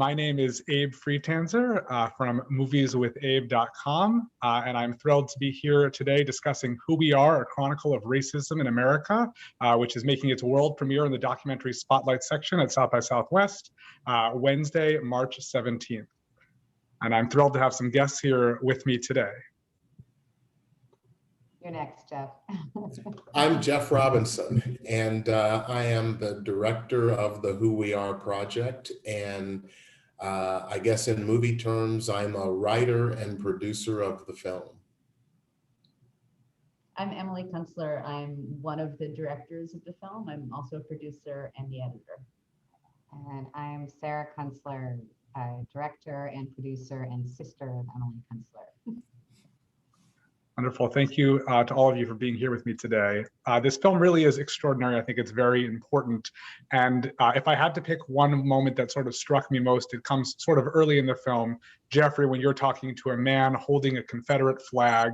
My name is Abe Freetanzer from movieswithabe.com, and I'm thrilled to be here today discussing Who We Are, a Chronicle of Racism in America, which is making its world premiere in the documentary Spotlight section at South by Southwest, Wednesday, March 17th. And I'm thrilled to have some guests here with me today. You're next, Jeff. I'm Jeff Robinson, and I am the director of the Who We Are project. And I guess in movie terms, I'm a writer and producer of the film. I'm Emily Kunstler. I'm one of the directors of the film. I'm also a producer and the editor. And I'm Sarah Kunstler, director and producer and sister of Emily Kunstler. Wonderful. Thank you to all of you for being here with me today. This film really is extraordinary. I think it's very important. And if I had to pick one moment that sort of struck me most, it comes sort of early in the film. Jeffrey, when you're talking to a man holding a Confederate flag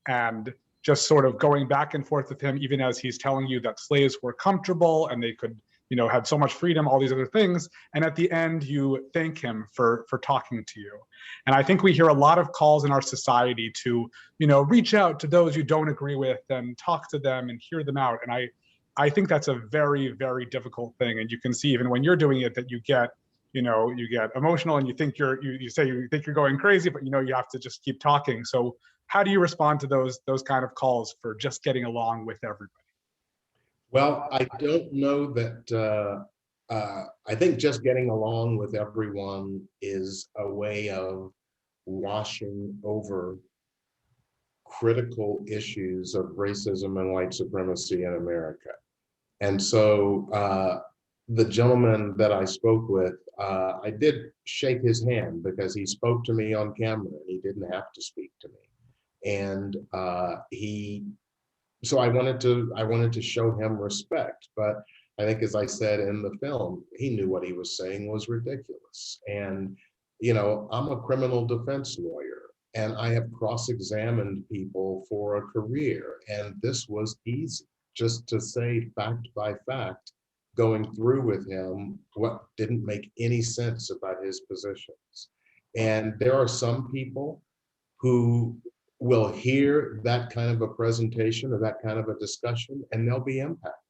and just sort of going back and forth with him, even as he's telling you that slaves were comfortable and they could, you know, had so much freedom, all these other things. And at the end, you thank him for talking to you. And I think we hear a lot of calls in our society to, you know, reach out to those you don't agree with and talk to them and hear them out. And I think that's a very, very difficult thing. And you can see even when you're doing it that you get, you know, you get emotional and you think you say you think you're going crazy, but you know, you have to just keep talking. So how do you respond to those kind of calls for just getting along with everybody? Well, I don't know that, I think just getting along with everyone is a way of washing over critical issues of racism and white supremacy in America. And so the gentleman that I spoke with, I did shake his hand because he spoke to me on camera and he didn't have to speak to me. And so I wanted to show him respect, but I think, as I said in the film, he knew what he was saying was ridiculous. And, you know, I'm a criminal defense lawyer and I have cross-examined people for a career. And this was easy, just to say fact by fact, going through with him what didn't make any sense about his positions. And there are some people who will hear that kind of a presentation or that kind of a discussion and they'll be impacted.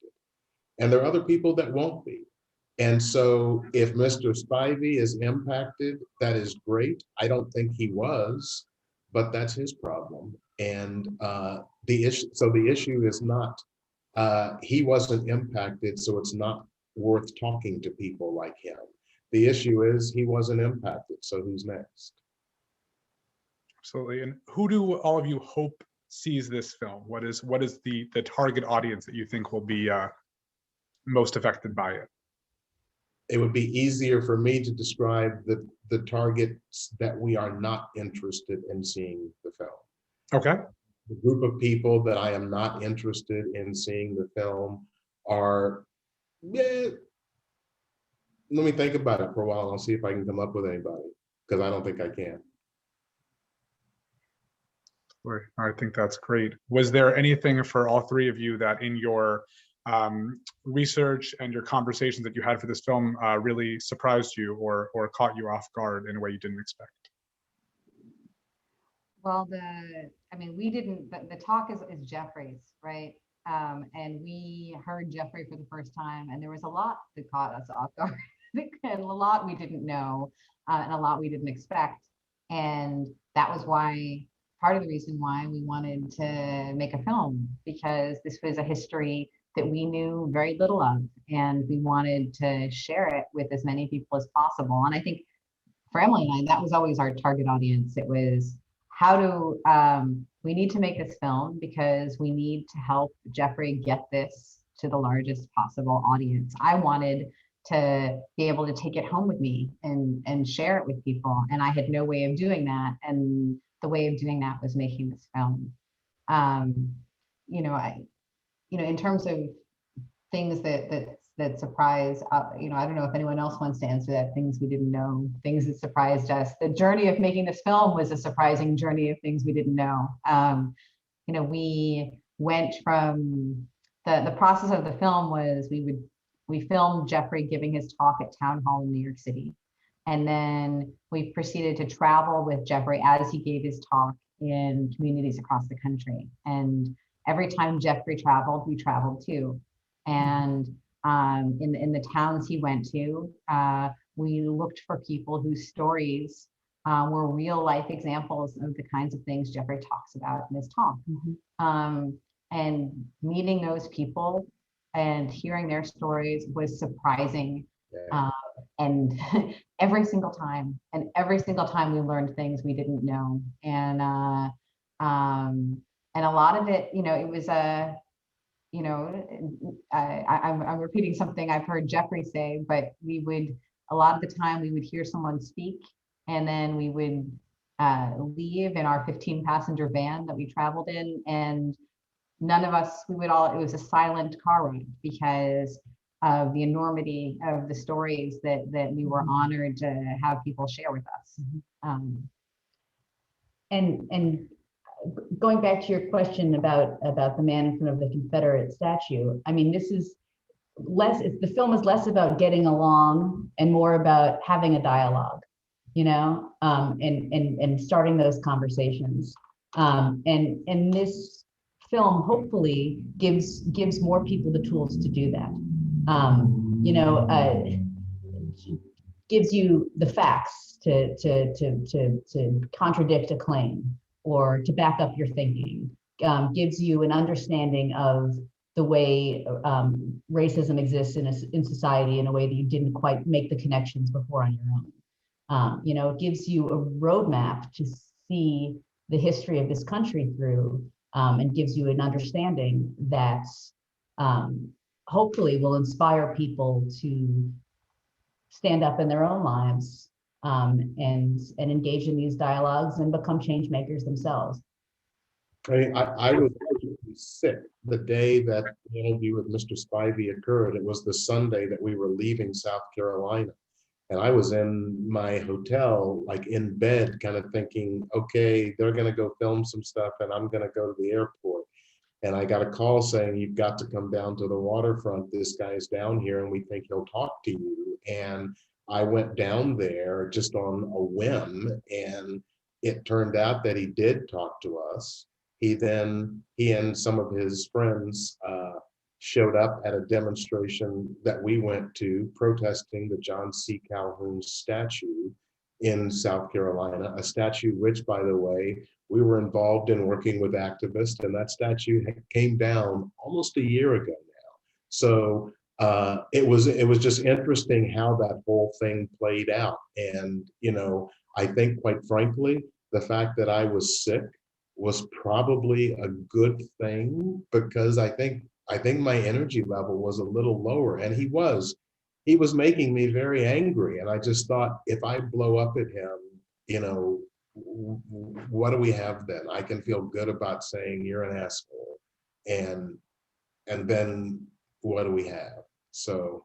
And there are other people that won't be. And so if Mr. Spivey is impacted, that is great. I don't think he was, but that's his problem. And the issue is not, he wasn't impacted, so it's not worth talking to people like him. The issue is he wasn't impacted, so who's next? Absolutely. And who do all of you hope sees this film? What is the target audience that you think will be most affected by it? It would be easier for me to describe the targets that we are not interested in seeing the film. Okay. The group of people that I am not interested in seeing the film are, let me think about it for a while. I'll see if I can come up with anybody, because I don't think I can. I think that's great. Was there anything for all three of you that in your research and your conversations that you had for this film really surprised you or caught you off guard in a way you didn't expect? Well, we didn't, the talk is Jeffrey's, right? And we heard Jeffrey for the first time, and there was a lot that caught us off guard, and a lot we didn't know, and a lot we didn't expect. And that was part of the reason why we wanted to make a film, because this was a history that we knew very little of, and we wanted to share it with as many people as possible. And I think for Emily and I, that was always our target audience. It was, we need to make this film because we need to help Jeffrey get this to the largest possible audience. I wanted to be able to take it home with me and share it with people. And I had no way of doing that. And the way of doing that was making this film. In terms of things that surprise, I don't know if anyone else wants to answer that. Things we didn't know, things that surprised us. The journey of making this film was a surprising journey of things we didn't know. We went from the process of the film was we filmed Jeffrey giving his talk at Town Hall in New York City. And then we proceeded to travel with Jeffrey as he gave his talk in communities across the country. And every time Jeffrey traveled, we traveled too. And in the towns he went to, we looked for people whose stories were real life examples of the kinds of things Jeffrey talks about in his talk. And meeting those people and hearing their stories was surprising. And every single time we learned things we didn't know. And a lot of it, it was I'm repeating something I've heard Jeffrey say, but a lot of the time we would hear someone speak, and then we would leave in our 15-passenger van that we traveled in, and none of us, it was a silent car ride because of the enormity of the stories that we were honored to have people share with us. And going back to your question about the man in front of the Confederate statue, I mean, the film is less about getting along and more about having a dialogue, and starting those conversations. And this film hopefully gives more people the tools to do that. Gives you the facts to contradict a claim or to back up your thinking, gives you an understanding of the way racism exists in society in a way that you didn't quite make the connections before on your own. It gives you a roadmap to see the history of this country through, and gives you an understanding that hopefully will inspire people to stand up in their own lives, and engage in these dialogues and become change makers themselves. I was sick the day that the interview with Mr. Spivey occurred. It was the Sunday that we were leaving South Carolina. And I was in my hotel, like in bed, kind of thinking, okay, they're going to go film some stuff and I'm going to go to the airport. And I got a call saying, you've got to come down to the waterfront. This guy's down here and we think he'll talk to you. And I went down there just on a whim. And it turned out that he did talk to us. He and some of his friends showed up at a demonstration that we went to protesting the John C. Calhoun statue in South Carolina, a statue which, by the way, we were involved in working with activists, and that statue came down almost a year ago now. So it was just interesting how that whole thing played out. And, I think, quite frankly, the fact that I was sick was probably a good thing, because I think my energy level was a little lower, and he was making me very angry. And I just thought, if I blow up at him, what do we have then? I can feel good about saying you're an asshole, and then what do we have? So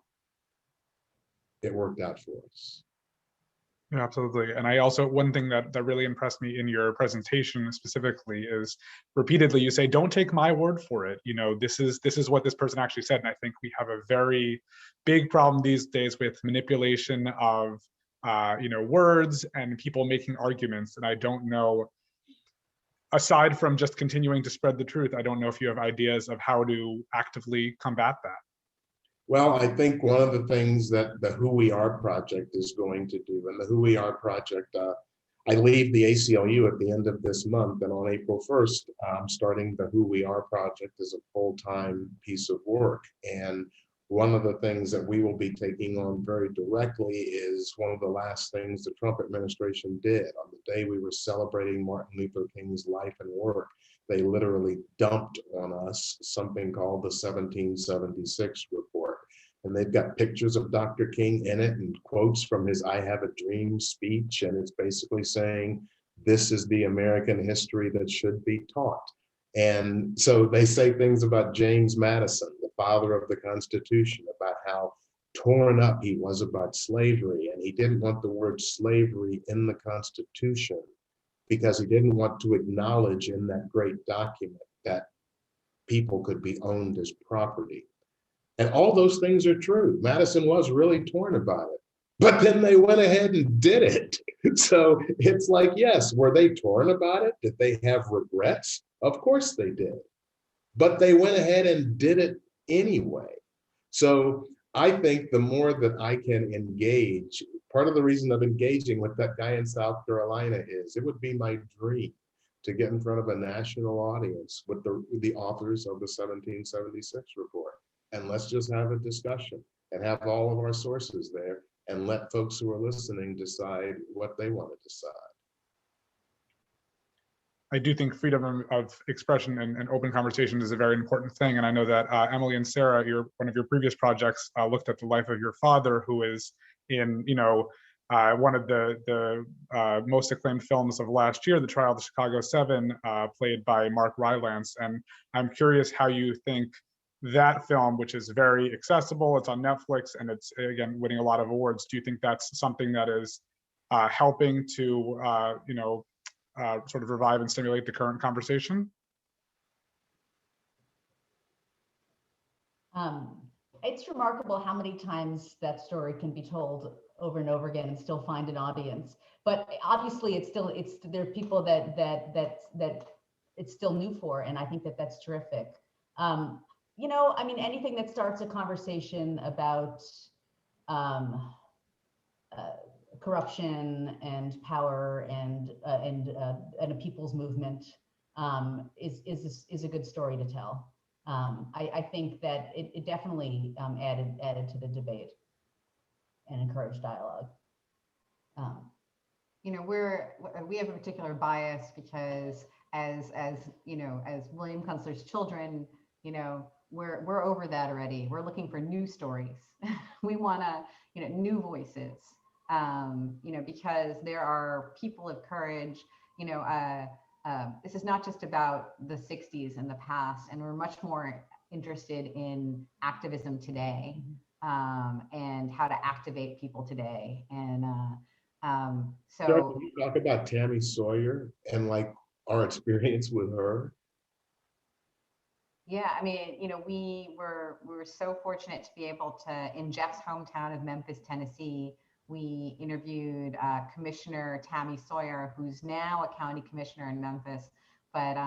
it worked out for us. Yeah, absolutely. And one thing that really impressed me in your presentation specifically is repeatedly you say, don't take my word for it. This is what this person actually said. And I think we have a very big problem these days with manipulation of words and people making arguments. And I don't know, aside from just continuing to spread the truth, I don't know if you have ideas of how to actively combat that. Well, I think one of the things that the Who We Are Project is going to do, and the Who We Are Project, I leave the ACLU at the end of this month, and on April 1st, I'm starting the Who We Are Project as a full-time piece of work. And one of the things that we will be taking on very directly is one of the last things the Trump administration did. On the day we were celebrating Martin Luther King's life and work, they literally dumped on us something called the 1776 report. And they've got pictures of Dr. King in it and quotes from his I Have a Dream speech. And it's basically saying, this is the American history that should be taught. And so they say things about James Madison, the father of the Constitution, about how torn up he was about slavery. And he didn't want the word slavery in the Constitution because he didn't want to acknowledge in that great document that people could be owned as property. And all those things are true. Madison was really torn about it. but then they went ahead and did it. So it's like, yes, were they torn about it? Did they have regrets? Of course they did. But they went ahead and did it anyway. So I think the more that I can engage, part of the reason of engaging with that guy in South Carolina is it would be my dream to get in front of a national audience with the authors of the 1776 report. And let's just have a discussion and have all of our sources there and let folks who are listening decide what they want to decide. I do think freedom of expression and open conversation is a very important thing. And I know that Emily and Sarah, one of your previous projects looked at the life of your father, who is in, one of the most acclaimed films of last year, The Trial of the Chicago Seven, played by Mark Rylance. And I'm curious how you think that film, which is very accessible, it's on Netflix, and it's, again, winning a lot of awards. Do you think that's something that is helping to, sort of revive and stimulate the current conversation? It's remarkable how many times that story can be told over and over again and still find an audience. But obviously, there are people that it's still new for, and I think that that's terrific. Anything that starts a conversation about corruption and power and a people's movement is a good story to tell. I think that it definitely added to the debate and encouraged dialogue. We have a particular bias because as William Kunstler's children, we're over that already. We're looking for new stories. We want to, new voices. Because there are people of courage, this is not just about the 60s and the past, and we're much more interested in activism today, and how to activate people today. And so can you talk about Tammy Sawyer and like our experience with her? Yeah, we were so fortunate to be able to, in Jeff's hometown of Memphis, Tennessee, we interviewed Commissioner Tammy Sawyer, who's now a county commissioner in Memphis, but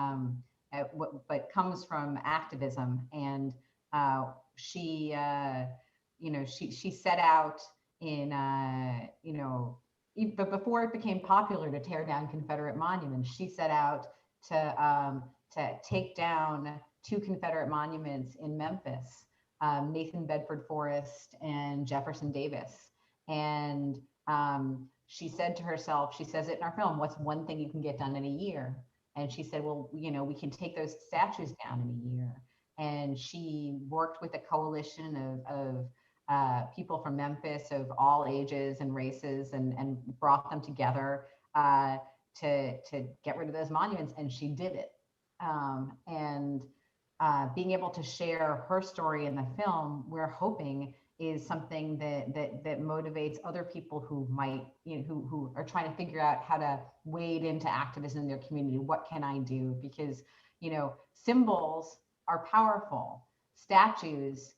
comes from activism. And she set out in, but before it became popular to tear down Confederate monuments, she set out to take down 2 Confederate monuments in Memphis, Nathan Bedford Forrest and Jefferson Davis. And she said to herself, she says it in our film, what's one thing you can get done in a year? And she said, well, we can take those statues down in a year. And she worked with a coalition of people from Memphis of all ages and races, and brought them together to get rid of those monuments. And she did it. Being able to share her story in the film, we're hoping is something that motivates other people who might, who are trying to figure out how to wade into activism in their community. What can I do? Because, symbols are powerful. Statues,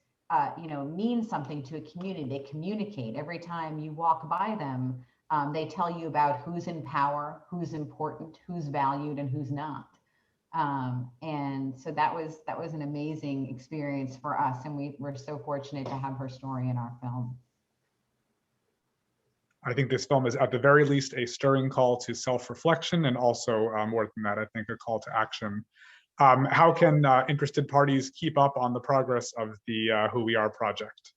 mean something to a community. They communicate. Every time you walk by them, they tell you about who's in power, who's important, who's valued, and who's not. And so that was an amazing experience for us, and we're so fortunate to have her story in our film. I think this film is at the very least a stirring call to self-reflection, and also more than that, I think a call to action. How can interested parties keep up on the progress of the Who We Are project?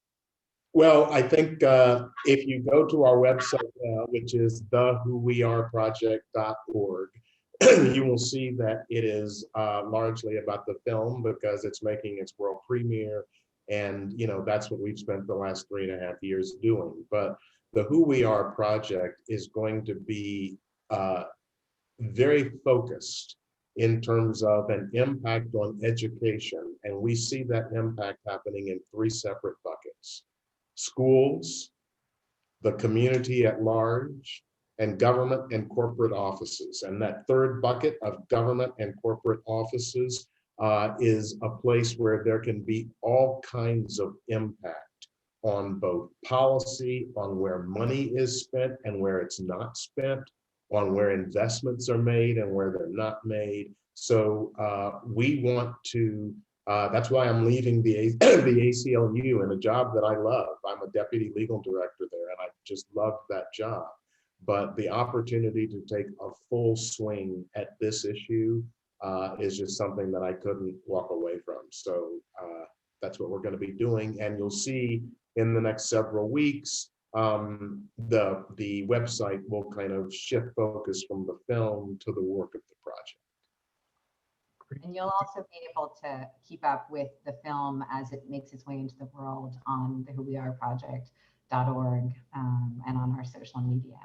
Well, I think if you go to our website, which is thewhoweareproject.org, you will see that it is largely about the film because it's making its world premiere. And, that's what we've spent the last 3.5 years doing. But the Who We Are project is going to be very focused in terms of an impact on education. And we see that impact happening in 3 separate buckets: schools, the community at large, and government and corporate offices. And that third bucket of government and corporate offices is a place where there can be all kinds of impact on both policy, on where money is spent and where it's not spent, on where investments are made and where they're not made. So we want to, that's why I'm leaving the ACLU in a job that I love. I'm a deputy legal director there and I just love that job. But the opportunity to take a full swing at this issue is just something that I couldn't walk away from. So that's what we're going to be doing. And you'll see in the next several weeks, the website will kind of shift focus from the film to the work of the project. And you'll also be able to keep up with the film as it makes its way into the world on the whoweareproject.org and on our social media.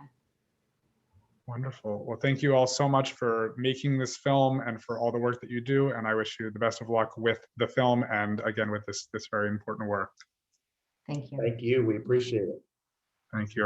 Wonderful. Well, thank you all so much for making this film and for all the work that you do. And I wish you the best of luck with the film and again with this very important work. Thank you. Thank you. We appreciate it. Thank you.